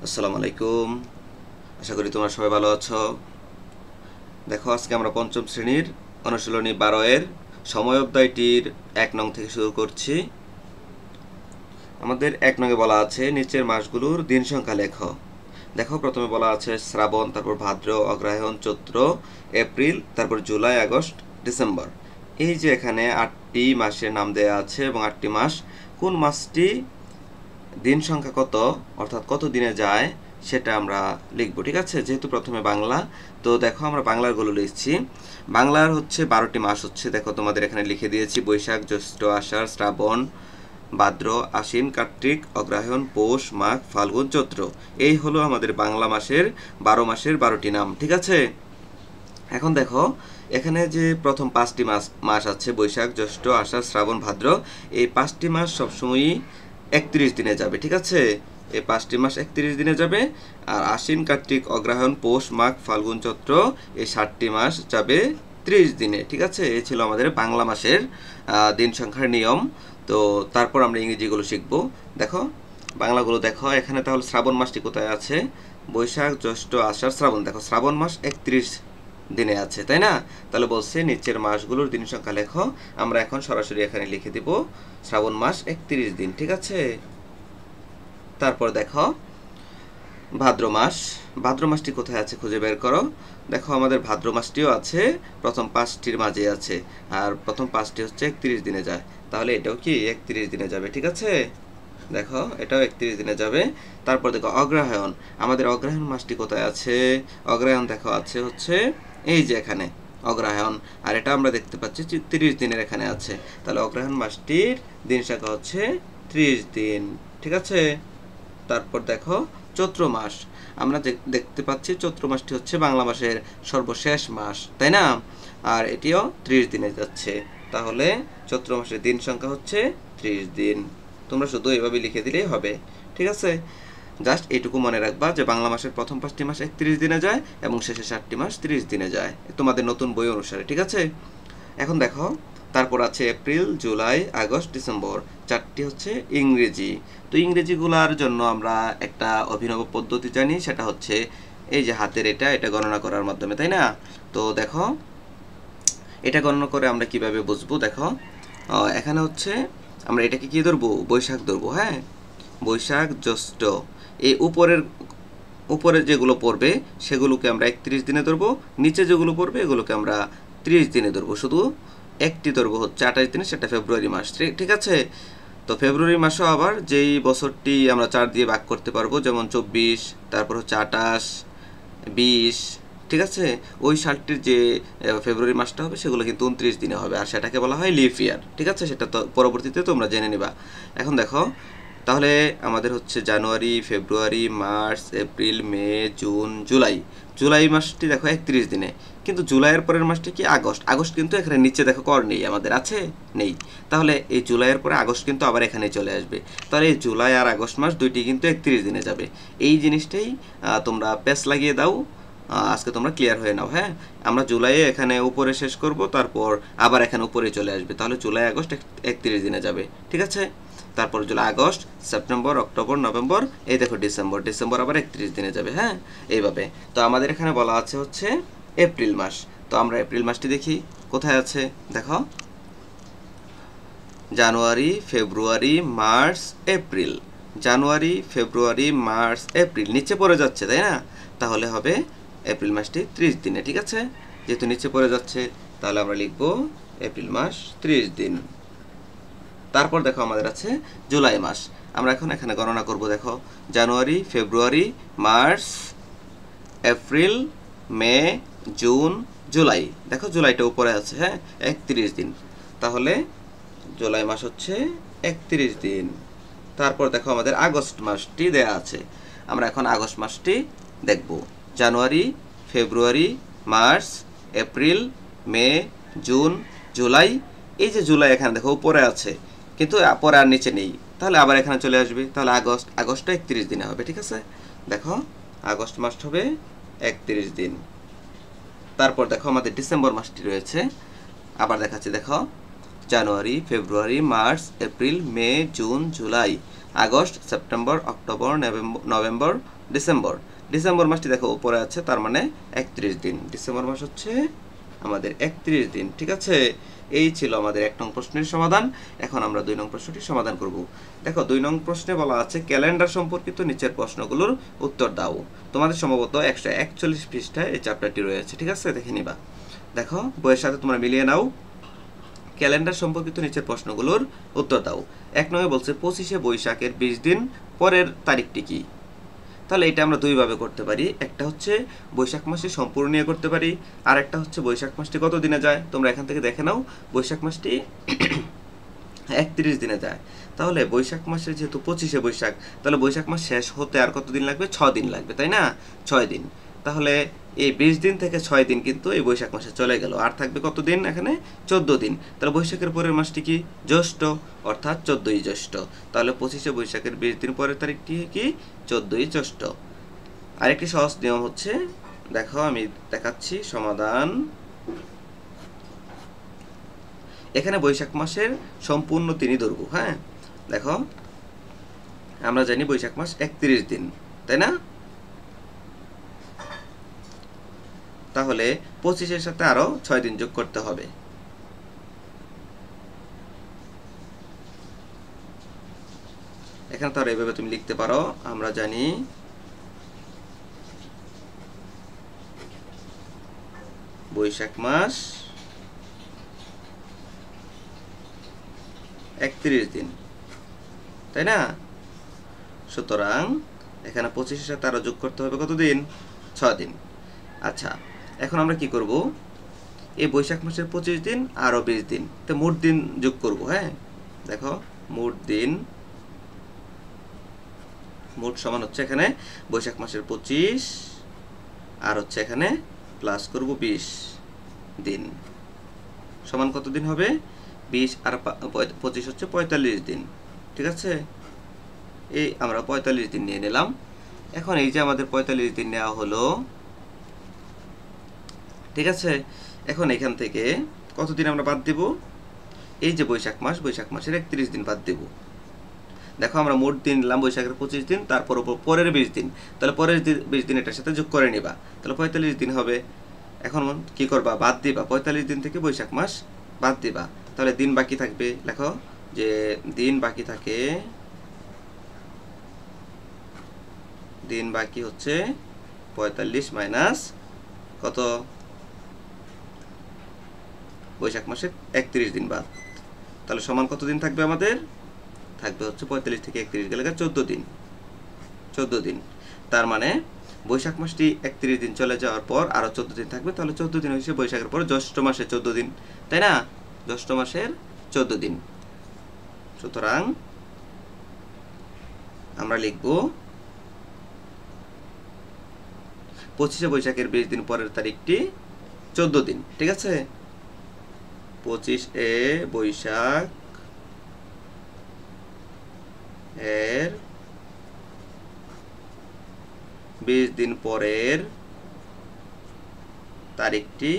আসসালামু আলাইকুম। আশা করি তোমরা সবাই ভালো আছো। দেখো, আজকে আমরা পঞ্চম শ্রেণীর অনুশীলনী 12 এর সময় অধ্যায়টির 1 নং থেকে শুরু করছি। আমাদের 1 নংয়ে বলা আছে নিচের মাসগুলোর দিন সংখ্যা লেখো। দেখো, প্রথমে বলা আছে শ্রাবণ, তারপর ভাদ্র, অগ্রহায়ণ, চৈত্র, এপ্রিল, তারপর জুলাই, আগস্ট, ডিসেম্বর। এই যে এখানে 8টি মাসের নাম দেয়া আছে এবং 8টি মাস, কোন মাসটি দিন সংখ্যা কত অর্থাৎ কত দিনে যায় সেটা আমরা লিখব। ঠিক আছে, যেহেতু প্রথমে বাংলা, তো দেখো আমরা বাংলারগুলো লিখছি। বাংলার হচ্ছে 12টি মাস হচ্ছে, দেখো তোমাদের এখানে লিখে দিয়েছি: বৈশাখ, জ্যৈষ্ঠ, আষাঢ়, শ্রাবণ, ভাদ্র, আশ্বিন, কার্তিক, অগ্রহায়ণ, পৌষ, মাঘ, ফাল্গুন, চৈত্র। এই হলো আমাদের বাংলা মাসের 12 মাসের 12টি নাম। ঠিক আছে, এখন দেখো এখানে যে প্রথম 5টি মাস আছে, বৈশাখ, জ্যৈষ্ঠ, আষাঢ়, শ্রাবণ, ভাদ্র, এই 5টি মাস সবসময়ই 31 দিনে যাবে। ঠিক আছে, এই 5টি মাস 31 দিনে যাবে। আর আশ্বিন, কার্তিক, অগ্রহায়ণ, পৌষ, মাঘ, ফাল্গুন, চৈত্র, এই 7টি মাস যাবে 30 দিনে। ঠিক আছে, এই ছিল আমাদের বাংলা মাসের দিন সংখ্যার নিয়ম। তো তারপর আমরা ইংরেজিগুলো শিখব। দেখো বাংলাগুলো দেখো, এখানে তাহলে শ্রাবণ মাসটি কোথায় আছে? বৈশাখ, জ্যৈষ্ঠ, আষাঢ়, শ্রাবণ। দেখো শ্রাবণ মাস 31 দিনে আছে, তাই না? তাহলে বলছে নিচের মাসগুলোর দিন সংখ্যা লেখো। আমরা এখন সরাসরি এখানে লিখে দিব শ্রাবণ মাস 31 দিন। ঠিক আছে, তারপর দেখো ভাদ্র মাস। ভাদ্র মাসটি কোথায় আছে খুঁজে বের করো। দেখো আমাদের ভাদ্র মাসটিও আছে, প্রথম 5টির মাঝে আছে, আর প্রথম 5টি হচ্ছে 31 দিনে যায়। তাহলে এটাও কি 31 দিনে যাবে। ঠিক আছে, দেখো এটাও 31 দিনে যাবে। তারপর দেখো অগ্রহায়ণ। আমাদের অগ্রহায়ণ মাসটি কোথায় আছে? অগ্রহায়ণ দেখো আছে হচ্ছে এই যে এখানে অগ্রহায়ণ, আর এটা আমরা দেখতে পাচ্ছি 30 দিনের এখানে আছে। তাহলে অগ্রহায়ণ মাসটির দিন সংখ্যা হচ্ছে 30 দিন। ঠিক আছে, তারপর দেখো চৈত্র মাস। আমরা দেখতে পাচ্ছি চৈত্র মাসটি হচ্ছে বাংলা মাসের সর্বশেষ মাস, তাই না? আর এটিও 30 দিনে যাচ্ছে। তাহলে চৈত্র মাসের দিন সংখ্যা হচ্ছে 30 দিন। তোমরা শুধু এভাবে লিখে দিলেই হবে। ঠিক আছে, জাস্ট এইটুকু মনে রাখবা যে বাংলা মাসের প্রথম 5টি মাস 31 দিনে যায় এবং শেষের 7টি মাস 30 দিনে যায়, তোমাদের নতুন বই অনুসারে। ঠিক আছে, এখন দেখো তারপর আছে এপ্রিল, জুলাই, আগস্ট, ডিসেম্বর। 4টি হচ্ছে ইংরেজি। তো ইংরেজিগুলোর জন্য আমরা একটা অভিনব পদ্ধতি জানি, সেটা হচ্ছে এই যে হাতের এটা গণনা করার মাধ্যমে, তাই না? তো দেখো এটা গণনা করে আমরা কিভাবে বুঝবো। দেখো এখানে হচ্ছে আমরা এটাকে কি ধরবো? বৈশাখ ধরবো। হ্যাঁ, বৈশাখ, জ্যৈষ্ঠ, এই উপরে যেগুলো পড়বে সেগুলোকে আমরা 31 দিনে ধরবো, নিচে যেগুলো পড়বে এগুলোকে আমরা 30 দিনে ধরবো। শুধু একটি ধরবো হচ্ছে 28 দিনে, সেটা ফেব্রুয়ারি মাস। ঠিক আছে, তো ফেব্রুয়ারি মাসও আবার যেই বছরটি আমরা 4 দিয়ে ভাগ করতে পারবো, যেমন 24, তারপর হচ্ছে 28, 20। ঠিক আছে, ওই সালটির যে ফেব্রুয়ারি মাসটা হবে সেগুলো কিন্তু 29 দিনে হবে, আর সেটাকে বলা হয় লিপ ইয়ার। ঠিক আছে, সেটা তো পরবর্তীতে তোমরা জেনে নিবা। এখন দেখো তাহলে আমাদের হচ্ছে জানুয়ারি, February, March, April, May, June, July. July মাসটি দেখো 31 দিনে, কিন্তু জুলাইয়ের পরের মাসটি কি? আগস্ট। আগস্ট কিন্তু এখানে নিচে দেখো কর নেই, আমাদের আছে নেই। তাহলে এই জুলাইয়ের পরে আগস্ট কিন্তু আবার এখানে চলে আসবে। তাহলে এই জুলাই আর আগস্ট মাস দুইটি কিন্তু 31 দিনে যাবে। এই জিনিসটাই তোমরা পেস লাগিয়ে দাও, আজকে তোমরা ক্লিয়ার হয়ে নাও। হ্যাঁ, আমরা জুলাইয়ে এখানে উপরে শেষ করব, তারপর আবার এখানে উপরে চলে আসবে। তাহলে জুলাই, আগস্ট 31 দিনে যাবে। ঠিক আছে, তারপর July, August, September, October, November, এই দেখো ডিসেম্বর। ডিসেম্বর আবার 31 দিনে যাবে। হ্যাঁ, এইভাবে। তো আমাদের এখানে বলা আছে হচ্ছে এপ্রিল মাস। তো আমরা এপ্রিল মাসটি দেখি কোথায় আছে। দেখো জানুয়ারি, ফেব্রুয়ারি, মার্চ, এপ্রিল। জানুয়ারি, ফেব্রুয়ারি, মার্চ, এপ্রিল নিচে পড়ে যাচ্ছে, তাই না? তাহলে হবে এপ্রিল মাসটি 30 দিনে। ঠিক আছে, যেহেতু নিচে পড়ে যাচ্ছে তাহলে আমরা লিখব এপ্রিল মাস 30 দিন। তারপর দেখো আমাদের আছে জুলাই মাস। আমরা এখন এখানে গণনা করব। দেখো January, February, March, April, May, June, July. দেখো জুলাইটা উপরে আছে। হ্যাঁ, 31 দিন। তাহলে জুলাই মাস হচ্ছে 31 দিন। তারপর দেখো আমাদের আগস্ট মাসটি দেয়া আছে। আমরা এখন আগস্ট মাসটি দেখব। জানুয়ারি, February, March, April, May, June, July. এই যে জুলাই এখানে দেখো উপরে আছে, কিন্তু পরে আর নিচে নেই, তাহলে আবার এখানে চলে আসবে। তাহলে আগস্টটা 31 দিনে হবে। ঠিক আছে, দেখো আগস্ট মাস হবে 31 দিন। তারপর দেখো আমাদের ডিসেম্বর মাসটি রয়েছে, আবার দেখাচ্ছি। দেখো January, February, March, April, May, June, July. August, September, October, November, December. December মাসটি দেখো উপরে আছে, তার মানে 31 দিন। ডিসেম্বর মাস হচ্ছে আমাদের 31 দিন। ঠিক আছে, এই ছিল আমাদের 1 নং প্রশ্নের সমাধান। এখন আমরা 2 নং প্রশ্নটি সমাধান করব। দেখো 2 নং প্রশ্নে বলা আছে ক্যালেন্ডার সম্পর্কিত নিচের প্রশ্নগুলোর উত্তর দাও। তোমাদের সম্ভবত 141 পৃষ্ঠায় এই চ্যাপ্টারটি রয়েছে। ঠিক আছে, দেখে নিবা। দেখো বইয়ের সাথে তোমরা মিলিয়ে নাও। ক্যালেন্ডার সম্পর্কিত নিচের প্রশ্নগুলোর উত্তর দাও। 1 নং বলছে 25শে বৈশাখের 20 দিন পরের তারিখটি কি? তাহলে এটা আমরা দুইভাবে করতে পারি। একটা হচ্ছে বৈশাখ মাসটি সম্পূর্ণ নিয়ে করতে পারি, আর একটা হচ্ছে বৈশাখ মাসটি কত দিনে যায় তোমরা এখান থেকে দেখে নাও। বৈশাখ মাসটি 31 দিনে যায়। তাহলে বৈশাখ মাসে যেহেতু 25শে বৈশাখ, তাহলে বৈশাখ মাস শেষ হতে আর কত দিন লাগবে? 6 দিন লাগবে, তাই না? 6 দিন। তাহলে এই 20 দিন থেকে 6 দিন কিন্তু এই বৈশাখ মাসে চলে গেল, আর থাকবে কত দিন এখানে? 14 দিন। তাহলে বৈশাখের পরের মাসটি কি? জ্যৈষ্ঠ, অর্থাৎ 14ই জ্যৈষ্ঠ। তাহলে 25শে বৈশাখের 20 দিন পরের তারিখটি কি? 14ই জ্যৈষ্ঠ। আরেকটি সহজ নিয়ম হচ্ছে, দেখো আমি দেখাচ্ছি সমাধান। এখানে বৈশাখ মাসের সম্পূর্ণ দিনই ধরব। হ্যাঁ, দেখো আমরা জানি বৈশাখ মাস 31 দিন, তাই না? তাহলে 25-এর সাথে আরো 6 দিন যোগ করতে হবে। এখানে তো আর এইভাবে তুমি লিখতে পারো। আমরা জানি বৈশাখ মাস 31 দিন, তাই না? সুতরাং এখানে 25-এর সাথে আরো যোগ করতে হবে কত দিন? 6 দিন। আচ্ছা, এখন আমরা কি করব? এই বৈশাখ মাসের 25 দিন আরো 20 দিন, তো মোট দিন যোগ করব। হ্যাঁ, দেখো মোট দিন, মোট সমান হচ্ছে এখানে বৈশাখ মাসের 25 আর হচ্ছে এখানে প্লাস করব 20 দিন, সমান কত দিন হবে? 20 আর 25 হচ্ছে 45 দিন। ঠিক আছে, এই আমরা 45 দিন নিয়ে নিলাম। এখন এই যে আমাদের 45 দিন নেওয়া হলো, ঠিক আছে। এখন এখান থেকে কতদিন আমরা বাদ দেব? এই যে বৈশাখ মাস, বৈশাখ মাসের 31 দিন বাদ দেব। দেখো আমরা মোট দিন নিলাম বৈশাখের 25 দিন, তারপর পরের 20 দিন। তাহলে পরের 20 দিন এটার সাথে যোগ করে নিবা, তাহলে 45 দিন হবে। এখন কি করবা? বাদ দিবা। 45 দিন থেকে বৈশাখ মাস বাদ দিবা, তাহলে দিন বাকি থাকবে। লেখো যে দিন বাকি থাকে, দিন বাকি হচ্ছে 45 মাইনাস কত? বৈশাখ মাসের 31 দিন বাদ। তাহলে সমান কত দিন থাকবে আমাদের? থাকবে হচ্ছে 45 থেকে 31 গেলে 14 দিন। 14 দিন। তার মানে বৈশাখ মাসটি 31 দিন চলে যাওয়ার পর আরো 14 দিন থাকবে। তাহলে 14 দিন হচ্ছে বৈশাখের পর জ্যৈষ্ঠ মাসের 14 দিন, তাই না? জ্যৈষ্ঠ মাসের 14 দিন। সুতরাং আমরা লিখব 25শে বৈশাখের 20 দিন পরের তারিখটি 14 দিন। ঠিক আছে, 25শে বৈশাখ এর 20 দিন পরের তারিখটি,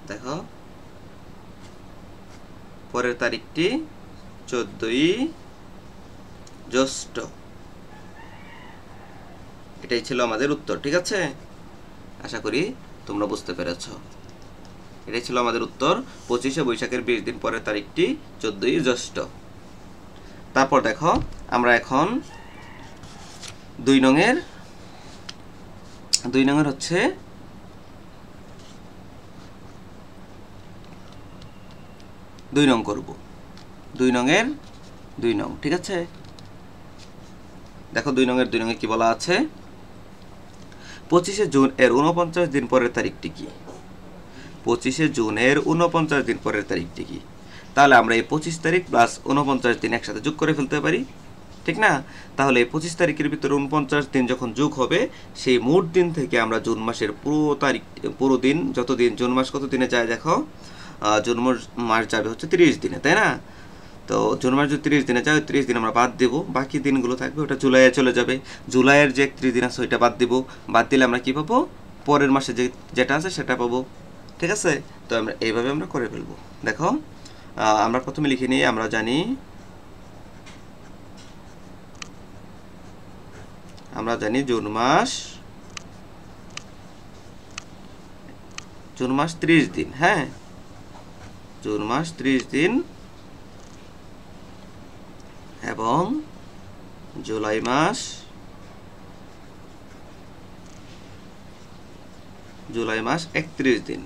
দেখো পরের তারিখটি 14ই জ্যৈষ্ঠ। এটাই ছিল আমাদের উত্তর। ঠিক আছে, আশা করি তোমরা বুঝতে পেরেছ। এটাই ছিল আমাদের উত্তর। 25শে বৈশাখের 20 দিন পরের তারিখটি 14ই জ্যৈষ্ঠ। তারপর দেখো আমরা এখন 2 নংয়ের হচ্ছে 2 নং করব। 2 নংয়ের 2 নং। ঠিক আছে, দেখো 2 নংয়ের 2 নংয়ে কি বলা আছে? 25শে জুন এর 49 দিন পরের তারিখটি কি? 25শে জুনের 49 দিন পরের তারিখটি কি? তাহলে আমরা এই 25 তারিখ প্লাস 49 দিন একসাথে যোগ করে ফেলতে পারি, ঠিক না? তাহলে 25 তারিখের ভিতরে 49 দিন যখন যোগ হবে, সেই মোট দিন থেকে আমরা জুন মাসের পুরো দিন, যত দিন জুন মাস কত দিনে যায় দেখো, জুন মাস যাবে হচ্ছে 30 দিনে, তাই না? তো জুন মাস যদি 30 দিনে যায়, 30 দিন আমরা বাদ দেব, বাকি দিনগুলো থাকবে ওটা জুলাইয়ে চলে যাবে। জুলাইয়ের যে 31 দিন আছে ওইটা বাদ দেব, বাদ দিলে আমরা কি পাবো? পরের মাসে যেটা আছে সেটা পাবো। ঠিক আছে, তো আমরা এইভাবে আমরা করে ফেলবো। দেখো আমরা প্রথমে লিখে নিই। আমরা জানি আমরা জানি জুন মাস 30 দিন। হ্যাঁ, জুন মাস 30 দিন এবং জুলাই মাস 31 দিন।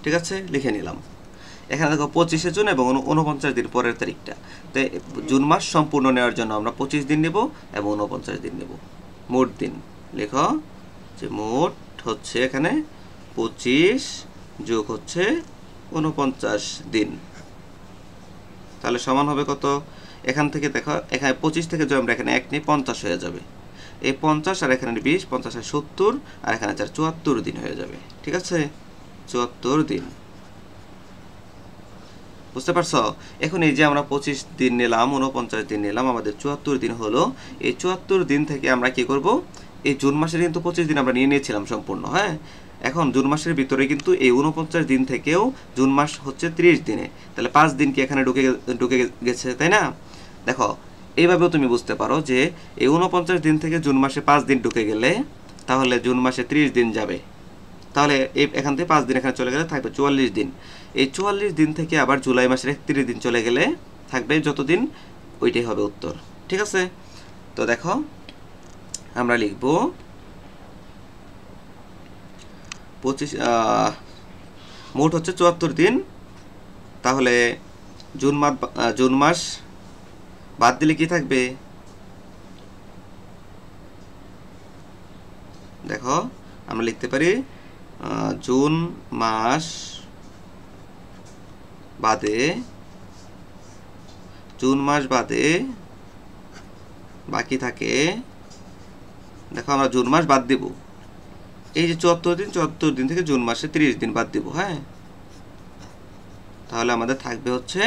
ঠিক আছে, লিখে নিলাম। এখানে দেখো 25শে জুন এবং 49 দিন পরের তারিখটা। তো জুন মাস সম্পূর্ণ নেওয়ার জন্য আমরা 25 দিন নেব এবং 49 দিন নেব। মোট দিন লেখো যে মোট হচ্ছে এখানে 25 যোগ হচ্ছে 49 দিন। তাহলে সমান হবে কত? এখান থেকে দেখো, এখানে 25 থেকে যদি আমরা এখানে 1 নিই 50 হয়ে যাবে। এই 50 আর এখানে 20, 50 আর 70 আর এখানে 74 দিন হয়ে যাবে। ঠিক আছে, 74 দিন। বুঝতে পারছো? এখন এই যে আমরা 25 দিন নিলাম, 49 দিন নিলাম, আমাদের 74 দিন হলো। এই 74 দিন থেকে আমরা কি করব? এই জুন মাসের কিন্তু 25 দিন আমরা নিয়ে নিয়েছিলাম সম্পূর্ণ। হ্যাঁ, এখন জুন মাসের ভিতরে কিন্তু এই 49 দিন থেকেও জুন মাস হচ্ছে 30 দিনে, তাহলে 5 দিন কি এখানে ঢুকে গেছে, তাই না? দেখো, এইভাবেও তুমি বুঝতে পারো যে এই 49 দিন থেকে জুন মাসে 5 দিন ঢুকে গেলে তাহলে জুন মাসে 30 দিন যাবে। তাহলে এখান থেকে 5 দিন এখানে চলে গেলে থাকবে 44 দিন। এই 44 দিন থেকে আবার জুলাই মাসের 31 দিন চলে গেলে থাকবে যতদিন, ওইটাই হবে উত্তর। ঠিক আছে, তো দেখো আমরা লিখব 25, মোট হচ্ছে 74 দিন। তাহলে জুন মাস বাদ দিলে কি থাকবে? দেখো আমরা লিখতে পারি জুন মাস বাদে বাকি থাকে। দেখো আমরা জুন মাস বাদ দিব, এই যে 74 দিন থেকে জুন মাসে 30 দিন বাদ দিব। হ্যাঁ, তাহলে আমাদের থাকবে হচ্ছে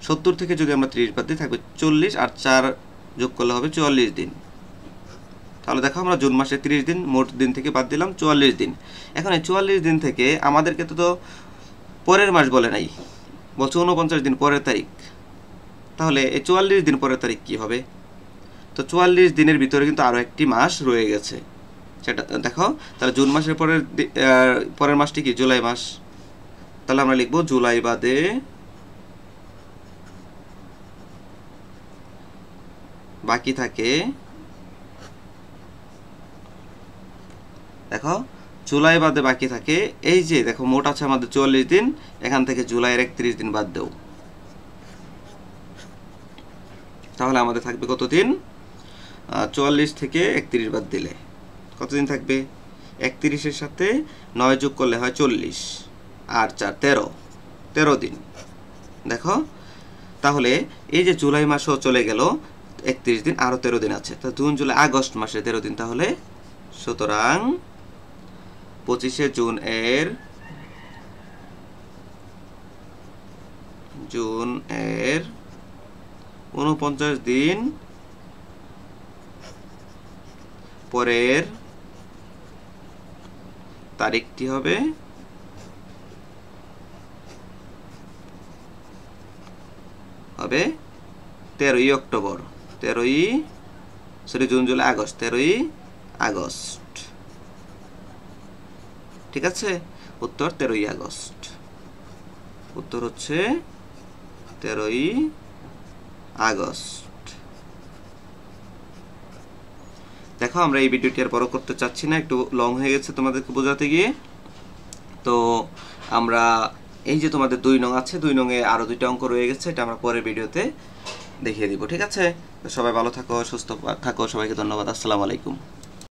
70 থেকে যদি আমরা 30 বাদ দিই থাকবে 40, আর 4 যোগ করলে হবে 44 দিন। তাহলে দেখো আমরা জুন মাসে 30 দিন মোট দিন থেকে বাদ দিলাম 44 দিন। এখন এই 44 দিন থেকে আমাদেরকে তো পরের মাস বলে নাই, বলছে 49 দিন পরের তারিখ। তাহলে এই 44 দিন পরের তারিখ কি হবে? তো 44 দিনের ভিতরে কিন্তু আরও একটি মাস রয়ে গেছে, সেটা দেখো। তাহলে জুন মাসের পরের মাসটি কি? জুলাই মাস। তাহলে আমরা লিখব জুলাই বাদে বাকি থাকে। দেখো জুলাই বাদে বাকি থাকে, এই যে দেখো মোট আছে আমাদের 44 দিন, এখান থেকে জুলাইয়ের 31 দিন বাদ দেও। তাহলে আমাদের থাকবে কত দিন? 44 থেকে 31 বাদ দিলে কতদিন থাকবে? 31-এর সাথে 9 যোগ করলে হয় 40, আর 4 13 দিন। দেখো তাহলে এই যে জুলাই মাসও চলে গেল 31 দিন, আরও 13 দিন আছে। তো জুন জুলাই আগস্ট মাসে 13 দিন। তাহলে সুতরাং 25শে জুন এর 49 দিন পরের তারিখটি হবে হবে 13ই অক্টোবর, জুন জুলাই আগস্ট, 13ই আগস্ট। ঠিক আছে, উত্তর 13ই আগস্ট। উত্তর হচ্ছে 13ই আগস্ট। দেখো আমরা এই ভিডিওটি আর বড় করতে চাচ্ছি না, একটু লং হয়ে গেছে তোমাদেরকে বোঝাতে গিয়ে। তো আমরা এই যে তোমাদের 2 নং আছে, 2 নংয়ে আরও 2টা অঙ্ক রয়ে গেছে, এটা আমরা পরের ভিডিওতে দেখিয়ে দিব। ঠিক আছে, সবাই ভালো থাকো, সুস্থ থাকো, সবাইকে ধন্যবাদ। আসসালামু আলাইকুম।